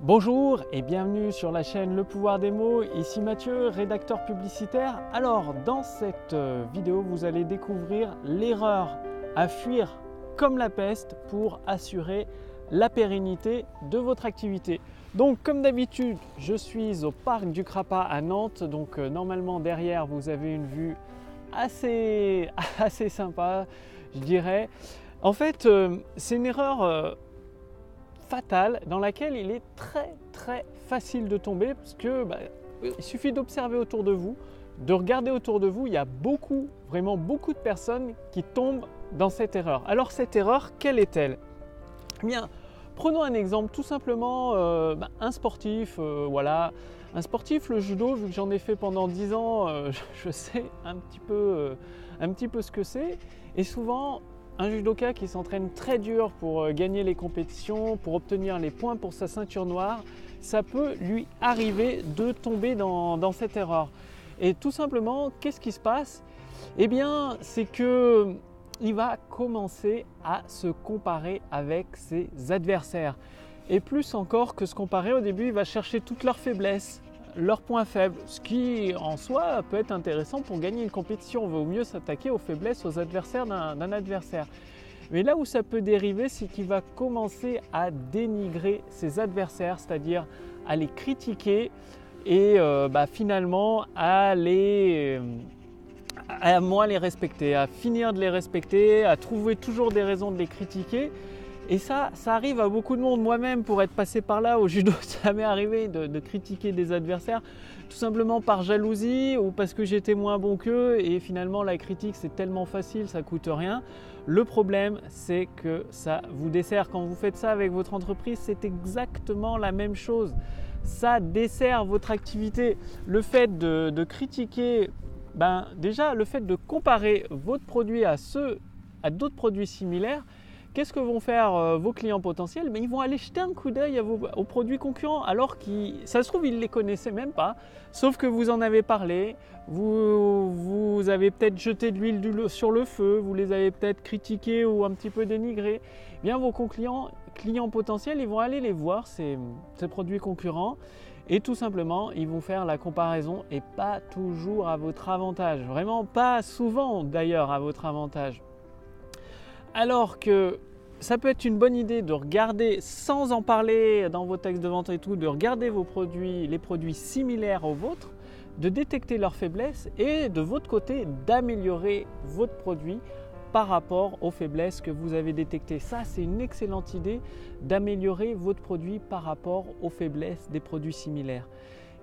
Bonjour et bienvenue sur la chaîne Le Pouvoir des mots, ici Mathieu, rédacteur publicitaire. Alors dans cette vidéo vous allez découvrir l'erreur à fuir comme la peste pour assurer la pérennité de votre activité. Donc comme d'habitude je suis au parc du Crapa à Nantes, donc normalement derrière vous avez une vue assez sympa je dirais. En fait c'est une erreur fatale dans laquelle il est très facile de tomber parce que il suffit d'observer autour de vous, de regarder autour de vous, il y a vraiment beaucoup de personnes qui tombent dans cette erreur. Alors cette erreur, quelle est-elle? Eh bien, prenons un exemple tout simplement, un sportif, un sportif, le judo, vu que j'en ai fait pendant 10 ans, je sais un petit peu ce que c'est. Et souvent, un judoka qui s'entraîne très dur pour gagner les compétitions, pour obtenir les points pour sa ceinture noire, ça peut lui arriver de tomber dans cette erreur. Et tout simplement, qu'est-ce qui se passe? Eh bien, c'est que il va commencer à se comparer avec ses adversaires. Et plus encore que se comparer, au début, il va chercher toutes leurs faiblesses, leurs points faibles, ce qui en soi peut être intéressant pour gagner une compétition. On vaut mieux s'attaquer aux faiblesses, aux adversaires d'un adversaire. Mais là où ça peut dériver, c'est qu'il va commencer à dénigrer ses adversaires, c'est-à-dire à les critiquer et finalement à moins les respecter, à finir de les respecter, à trouver toujours des raisons de les critiquer. Et ça arrive à beaucoup de monde. Moi-même, pour être passé par là au judo, ça m'est arrivé de critiquer des adversaires tout simplement par jalousie ou parce que j'étais moins bon qu'eux. Et finalement, la critique, c'est tellement facile, ça ne coûte rien. Le problème, c'est que ça vous dessert. Quand vous faites ça avec votre entreprise, c'est exactement la même chose. Ça dessert votre activité. Le fait de critiquer, déjà, le fait de comparer votre produit à d'autres produits similaires, qu'est-ce que vont faire vos clients potentiels? Ils vont aller jeter un coup d'œil aux produits concurrents alors que ça se trouve ils ne les connaissaient même pas, sauf que vous en avez parlé, vous avez peut-être jeté de l'huile sur le feu, vous les avez peut-être critiqués ou un petit peu dénigrés. Eh bien vos clients potentiels, ils vont aller les voir ces produits concurrents et tout simplement ils vont faire la comparaison et pas toujours à votre avantage, vraiment pas souvent d'ailleurs à votre avantage. Alors que ça peut être une bonne idée de regarder, sans en parler dans vos textes de vente et tout, de regarder les produits similaires aux vôtres, de détecter leurs faiblesses et de votre côté d'améliorer votre produit par rapport aux faiblesses que vous avez détectées. Ça, c'est une excellente idée d'améliorer votre produit par rapport aux faiblesses des produits similaires.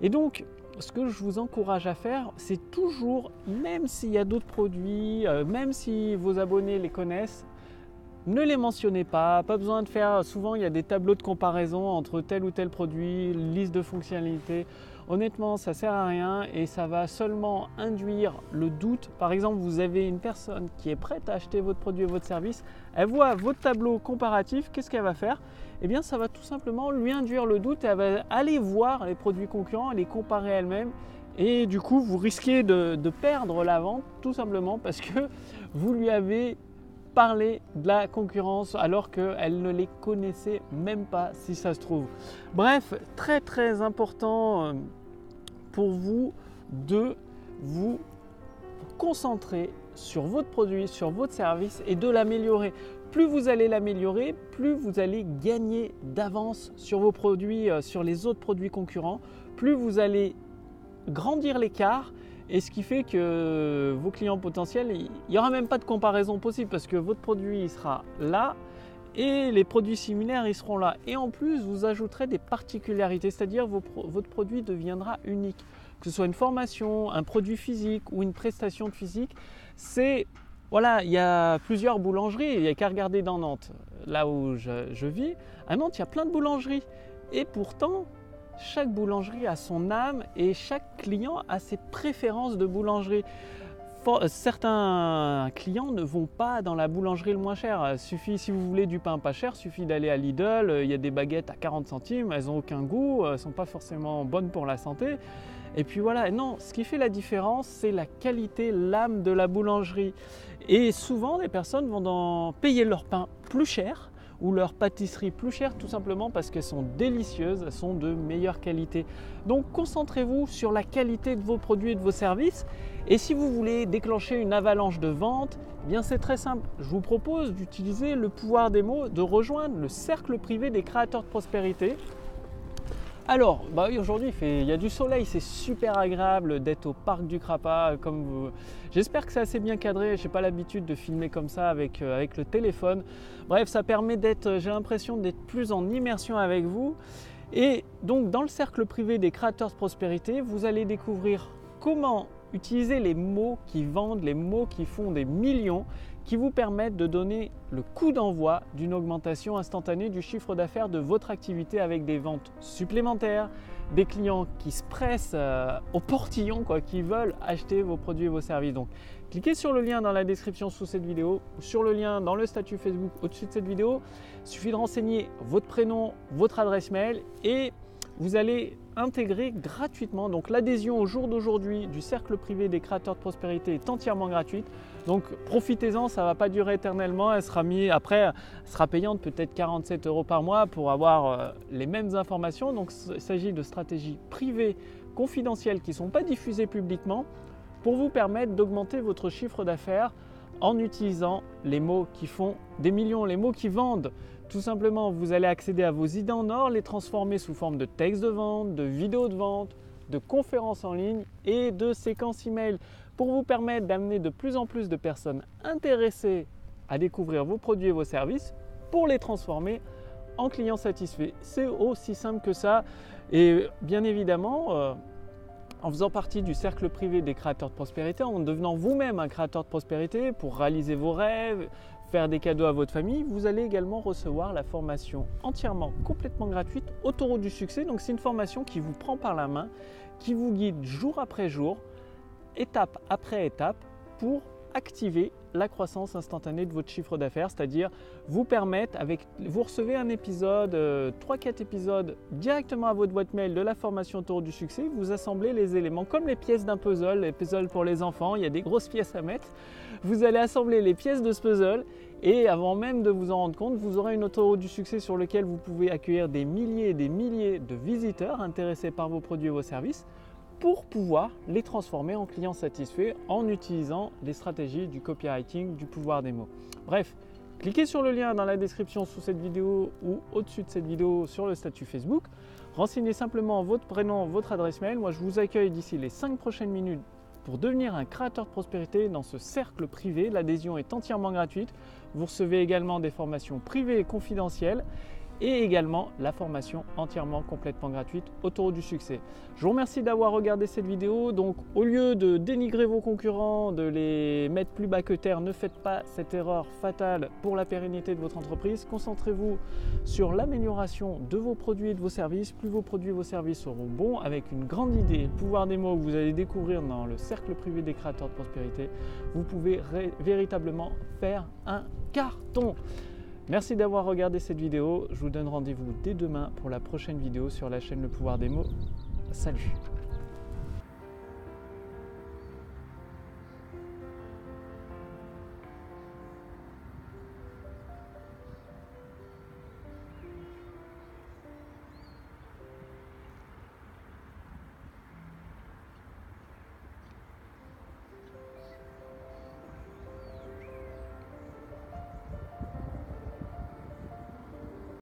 Et donc, ce que je vous encourage à faire, c'est toujours, même s'il y a d'autres produits, même si vos abonnés les connaissent, ne les mentionnez pas besoin de faire, souvent il y a des tableaux de comparaison entre tel ou tel produit, liste de fonctionnalités. Honnêtement, ça ne sert à rien et ça va seulement induire le doute. Par exemple, vous avez une personne qui est prête à acheter votre produit et votre service, elle voit votre tableau comparatif, qu'est-ce qu'elle va faire? Eh bien, ça va tout simplement lui induire le doute et elle va aller voir les produits concurrents et les comparer elle-même. Et du coup, vous risquez de perdre la vente tout simplement parce que vous lui avez parler de la concurrence alors qu'elle ne les connaissait même pas si ça se trouve. Bref, très important pour vous de vous concentrer sur votre produit, sur votre service et de l'améliorer. Plus vous allez l'améliorer, plus vous allez gagner d'avance sur vos produits, sur les autres produits concurrents, plus vous allez grandir l'écart. Et ce qui fait que vos clients potentiels, il n'y aura même pas de comparaison possible parce que votre produit il sera là et les produits similaires ils seront là. Et en plus, vous ajouterez des particularités, c'est-à-dire votre produit deviendra unique. Que ce soit une formation, un produit physique ou une prestation de physique, il y a plusieurs boulangeries, il n'y a qu'à regarder dans Nantes, là où je vis. À Nantes, il y a plein de boulangeries et pourtant, chaque boulangerie a son âme et chaque client a ses préférences de boulangerie. Certains clients ne vont pas dans la boulangerie le moins cher. Si vous voulez du pain pas cher, il suffit d'aller à Lidl. Il y a des baguettes à 40 centimes, elles n'ont aucun goût, elles ne sont pas forcément bonnes pour la santé. Et puis voilà, non, ce qui fait la différence, c'est la qualité, l'âme de la boulangerie. Et souvent, les personnes vont payer leur pain plus cher ou leurs pâtisseries plus chères, tout simplement parce qu'elles sont délicieuses, elles sont de meilleure qualité. Donc concentrez-vous sur la qualité de vos produits et de vos services. Et si vous voulez déclencher une avalanche de ventes, eh bien c'est très simple. Je vous propose d'utiliser le pouvoir des mots, de rejoindre le cercle privé des créateurs de prospérité. Alors, oui, aujourd'hui il y a du soleil, c'est super agréable d'être au parc du Crapa. J'espère que c'est assez bien cadré, je n'ai pas l'habitude de filmer comme ça avec le téléphone. Bref, ça permet j'ai l'impression d'être plus en immersion avec vous. Et donc dans le cercle privé des créateurs de prospérité, vous allez découvrir comment utiliser les mots qui vendent, les mots qui font des millions, qui vous permettent de donner le coup d'envoi d'une augmentation instantanée du chiffre d'affaires de votre activité avec des ventes supplémentaires, des clients qui se pressent au portillon, qui veulent acheter vos produits et vos services. Donc, cliquez sur le lien dans la description sous cette vidéo ou sur le lien dans le statut Facebook au-dessus de cette vidéo. Il suffit de renseigner votre prénom, votre adresse mail et vous allez intégrer gratuitement. Donc l'adhésion au jour d'aujourd'hui du cercle privé des créateurs de prospérité est entièrement gratuite. Donc profitez-en, ça ne va pas durer éternellement. Elle sera payante peut-être 47 € par mois pour avoir les mêmes informations. Donc il s'agit de stratégies privées, confidentielles qui ne sont pas diffusées publiquement pour vous permettre d'augmenter votre chiffre d'affaires en utilisant les mots qui font des millions, les mots qui vendent. Tout simplement, vous allez accéder à vos idées en or, les transformer sous forme de textes de vente, de vidéos de vente, de conférences en ligne et de séquences email pour vous permettre d'amener de plus en plus de personnes intéressées à découvrir vos produits et vos services pour les transformer en clients satisfaits. C'est aussi simple que ça. Et bien évidemment, en faisant partie du cercle privé des créateurs de prospérité, en devenant vous-même un créateur de prospérité pour réaliser vos rêves, faire des cadeaux à votre famille, vous allez également recevoir la formation entièrement, complètement gratuite, Autoroute du succès. Donc c'est une formation qui vous prend par la main, qui vous guide jour après jour, étape après étape, pour activer la croissance instantanée de votre chiffre d'affaires, c'est-à-dire vous recevez un épisode, 3-4 épisodes directement à votre boîte mail de la formation Autoroute du succès, vous assemblez les éléments comme les pièces d'un puzzle, les puzzles pour les enfants, il y a des grosses pièces à mettre, vous allez assembler les pièces de ce puzzle et avant même de vous en rendre compte, vous aurez une autoroute du succès sur laquelle vous pouvez accueillir des milliers et des milliers de visiteurs intéressés par vos produits et vos services pour pouvoir les transformer en clients satisfaits en utilisant les stratégies du copywriting, du pouvoir des mots. Bref, cliquez sur le lien dans la description sous cette vidéo ou au-dessus de cette vidéo sur le statut Facebook. Renseignez simplement votre prénom, votre adresse mail. Moi, je vous accueille d'ici les 5 prochaines minutes pour devenir un créateur de prospérité dans ce cercle privé. L'adhésion est entièrement gratuite. Vous recevez également des formations privées et confidentielles et également la formation entièrement complètement gratuite Autoroute du succès. Je vous remercie d'avoir regardé cette vidéo. Donc au lieu de dénigrer vos concurrents, de les mettre plus bas que terre, ne faites pas cette erreur fatale pour la pérennité de votre entreprise. Concentrez-vous sur l'amélioration de vos produits et de vos services. Plus vos produits et vos services seront bons, avec une grande idée, le pouvoir des mots que vous allez découvrir dans le cercle privé des créateurs de prospérité, vous pouvez véritablement faire un carton. Merci d'avoir regardé cette vidéo. Je vous donne rendez-vous dès demain pour la prochaine vidéo sur la chaîne Le Pouvoir des mots. Salut!